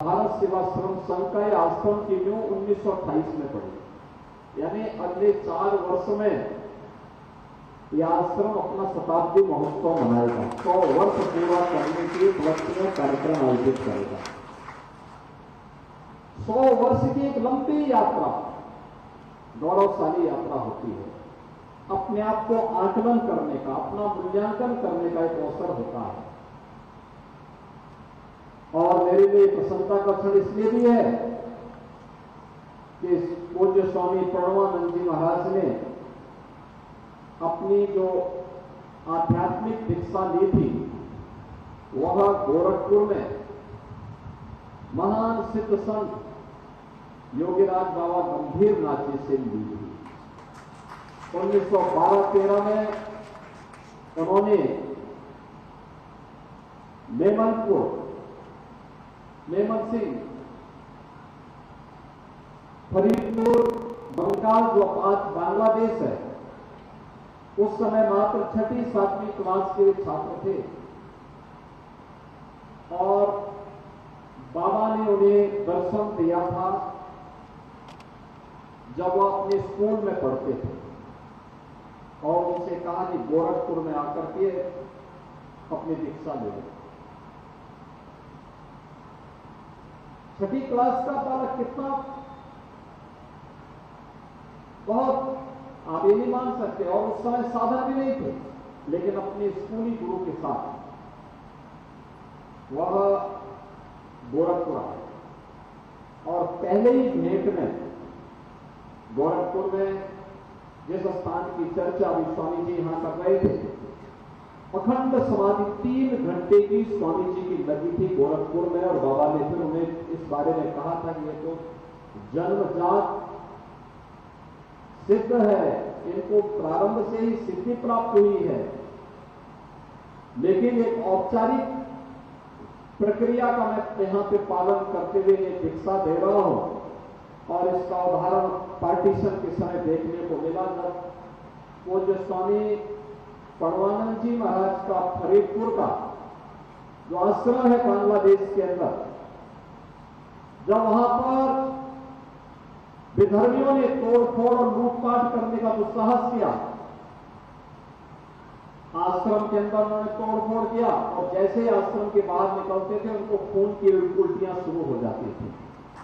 भारत सेवाश्रम संघ का यह आश्रम की नींव 1928 में पड़ी, यानी अगले 4 वर्ष में यह आश्रम अपना शताब्दी महोत्सव मनाएगा। 100 वर्ष पूरा करने के उपलक्ष्य में कार्यक्रम आयोजित करेगा। 100 वर्ष की एक लंबी यात्रा, गौरवशाली यात्रा होती है। अपने आप को आकलन करने का, अपना मूल्यांकन करने का एक अवसर होता है। और मेरे लिए प्रसन्नता का क्षण इसलिए भी है कि पूज्य स्वामी प्रणवानंद जी महाराज ने अपनी जो आध्यात्मिक दीक्षा ली थी वह गोरखपुर में महान सिद्ध संत योगीराज बाबा गंभीर नाथ जी से ली थी। 1912-13 में उन्होंने मेमन सिंह फरीदपुर बंगाल, जो आज बांग्लादेश है, उस समय मात्र 6ठी-7वीं क्लास के छात्र थे और बाबा ने उन्हें दर्शन दिया था जब वह अपने स्कूल में पढ़ते थे और उनसे कहा कि गोरखपुर में आकर के अपनी दीक्षा ले लो। 6ठी क्लास का बालक कितना, बहुत आप ये नहीं मान सकते, और उस समय साधन भी नहीं थे, लेकिन अपने स्कूली गुरु के साथ वह गोरखपुर आए और पहले ही भेंट में गोरखपुर में जिस स्थान की चर्चा अभी स्वामी जी यहां कर रहे थे, अखंड समाधि 3 घंटे की स्वामी जी की लगी थी गोरखपुर में। और बाबा ने फिर उन्हें इस बारे में कहा था कि ये तो जन्मजात सिद्ध है, इनको प्रारंभ से ही सिद्धि प्राप्त हुई है, लेकिन एक औपचारिक प्रक्रिया का मैं यहां पे पालन करते हुए ये दीक्षा दे रहा हूं। और इसका उदाहरण पार्टीशन के समय देखने को मिला जब पूज्य स्वामी प्रणवानंद जी महाराज का फरीदपुर का जो आश्रम है बांग्लादेश के अंदर, जब वहां पर विधर्मियों ने तोड़फोड़ और लूटपाट करने का जो साहस किया, आश्रम के अंदर उन्होंने तोड़फोड़ किया और जैसे ही आश्रम के बाहर निकलते थे उनको खून की उल्टियां शुरू हो जाती थी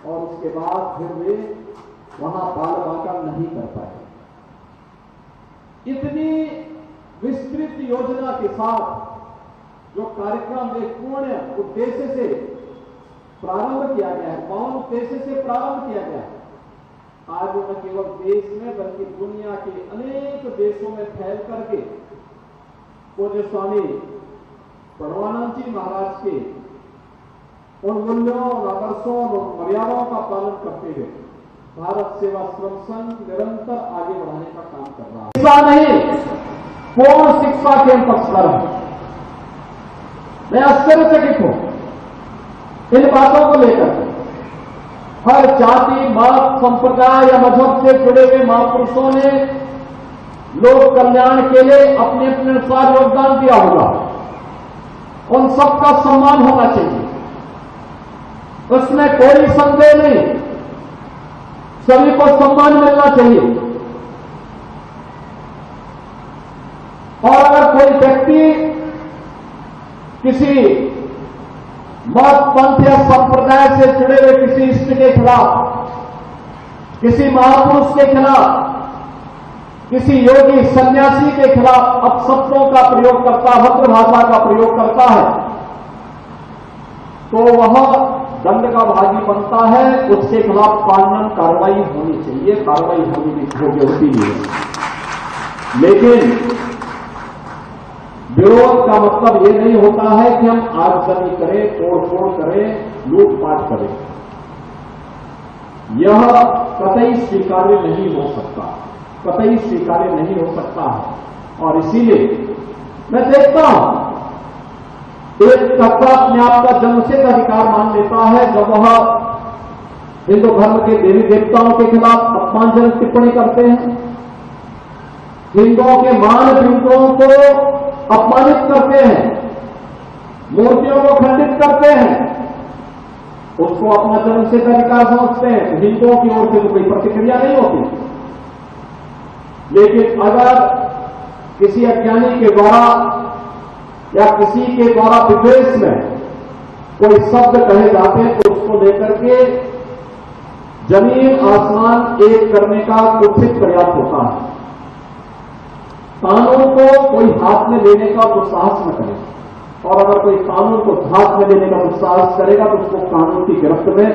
और उसके बाद फिर वे वहां बाल बाका नहीं कर पाए। इतनी विस्तृत योजना के साथ जो कार्यक्रम एक पूर्ण उद्देश्य से प्रारंभ किया गया है, कौन उद्देश्य से प्रारंभ किया गया है, आज न केवल देश में बल्कि दुनिया के अनेक देशों में फैल करके पूज्य स्वामी प्रणवानंद जी महाराज के उन मूल्यों और आदर्शों और मर्यादाओं का पालन करते हुए भारत सेवाश्रम संघ निरंतर आगे बढ़ाने का काम कर रहा है। शिक्षा नहीं, पूर्ण शिक्षा के हम पक्षकार हैं। मैं आश्चर्यचकित हूं इन बातों को लेकर। हर जाति, मत, संप्रदाय या मजहब से जुड़े हुए महापुरुषों ने लोक कल्याण के लिए अपने अपने अनुसार योगदान दिया होगा, उन सबका सम्मान होना चाहिए, उसमें कोई संदेह नहीं। सभी को सम्मान मिलना चाहिए। और अगर कोई व्यक्ति किसी मत, पंथ या संप्रदाय से जुड़े हुए किसी इष्ट के खिलाफ, किसी महापुरुष के खिलाफ, किसी योगी सन्यासी के खिलाफ अपशब्दों का प्रयोग करता, भद्र भाषा का प्रयोग करता है, तो वह दंड का भागी बनता है। उसके खिलाफ कानूनन कार्रवाई होनी चाहिए, कार्रवाई होती है। लेकिन विरोध का मतलब ये नहीं होता है कि हम आगजनी करें, तोड़फोड़ करें, लूटपाट करें। यह कतई स्वीकार्य नहीं हो सकता, कतई स्वीकार्य नहीं हो सकता है। और इसीलिए मैं देखता हूं एक तबका अपने आप का जन्मसिद्ध अधिकार मान लेता है जब वह हिंदू धर्म के देवी देवताओं के खिलाफ अपमानजनक टिप्पणी करते हैं, हिंदुओं के मान बिंदुओं को अपमानित करते हैं, मूर्तियों को खंडित करते हैं, उसको अपना जन्मसिद्ध अधिकार समझते हैं, तो हिंदुओं की ओर से तो कोई प्रतिक्रिया नहीं होती। लेकिन अगर किसी अज्ञानी के द्वारा या किसी के द्वारा विद्वेष में कोई शब्द कहे जाते हैं तो उसको लेकर के जमीन आसमान एक करने का कुत्सित प्रयास होता है। कानून को कोई हाथ में लेने का दुस्साहस न करे, और अगर कोई कानून को हाथ में लेने का दुस्साहस करेगा तो उसको कानून की गिरफ्त में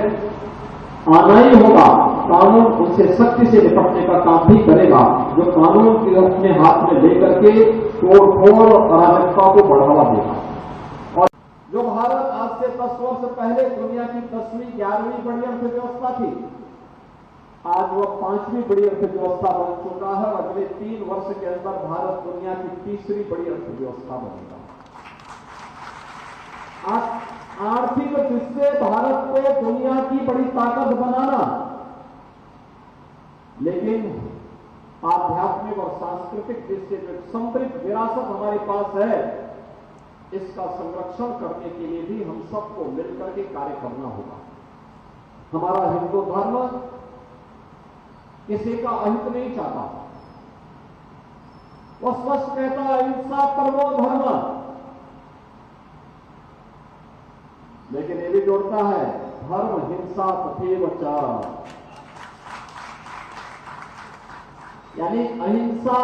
आना ही होगा। कानून उससे सख्ती से निपटने का काम भी करेगा, जो कानून की अपने हाथ में लेकर के तोड़-फोड़ और अराजकता को बढ़ावा देगा। और जो भारत आज से 10 वर्ष पहले दुनिया की 10वीं 11वीं बड़ी अर्थव्यवस्था थी, आज वह 5वीं बड़ी अर्थव्यवस्था बन चुका है। अगले 3 वर्ष के अंदर भारत दुनिया की 3री बड़ी अर्थव्यवस्था बनेगा। आर्थिक दृष्टि से भारत को दुनिया की बड़ी ताकत बनाना, लेकिन आध्यात्मिक और सांस्कृतिक दृष्टि से जो समृद्ध विरासत हमारे पास है, इसका संरक्षण करने के लिए भी हम सबको मिलकर के कार्य करना होगा। हमारा हिंदू धर्म किसी का अहित नहीं चाहता। वह स्पष्ट कहता है, अहिंसा परमो धर्म, लेकिन ये भी जोड़ता है धर्म हिंसा तथैव च, यानी अहिंसा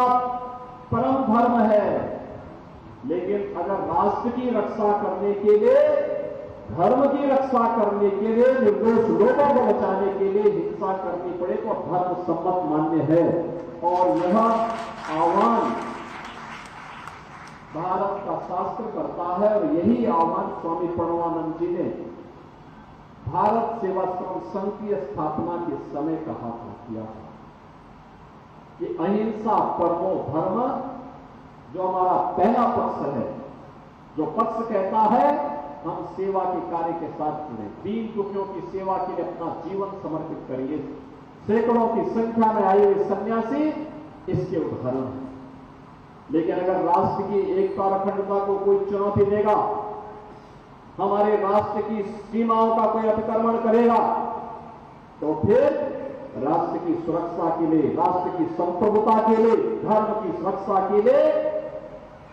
परम धर्म है। लेकिन अगर राष्ट्र की रक्षा करने के लिए, धर्म की रक्षा करने के लिए, निर्दोष लोगों को बचाने के लिए हिंसा करनी पड़े तो धर्म सम्मत मान्य है। और यह आह्वान भारत का शास्त्र करता है, और यही आह्वान स्वामी प्रणवानंद जी ने भारत सेवाश्रम संघ की स्थापना के समय कहा था, किया था कि अहिंसा परमो धर्म, जो हमारा पहला पक्ष है, जो पक्ष कहता है हम सेवा के कार्य के साथ जुड़े, दीन दुखियों की सेवा के लिए अपना जीवन समर्पित करिए। सैकड़ों की संख्या में आए हुए सन्यासी इसके उदाहरण हैं। लेकिन अगर राष्ट्र की एकता और अखंडता को कोई चुनौती देगा, हमारे राष्ट्र की सीमाओं का कोई अतिक्रमण करेगा, तो फिर राष्ट्र की सुरक्षा के लिए, राष्ट्र की संप्रभुता के लिए, धर्म की सुरक्षा के लिए,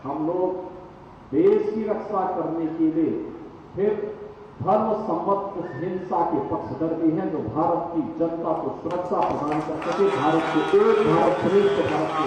हम लोग देश की रक्षा करने के लिए फिर धर्म सम्मत उस हिंसा के पक्षधर्मी हैं जो भारत की जनता को सुरक्षा प्रदान कर सके, भारत के एक भारत श्रेष्ठ भारत के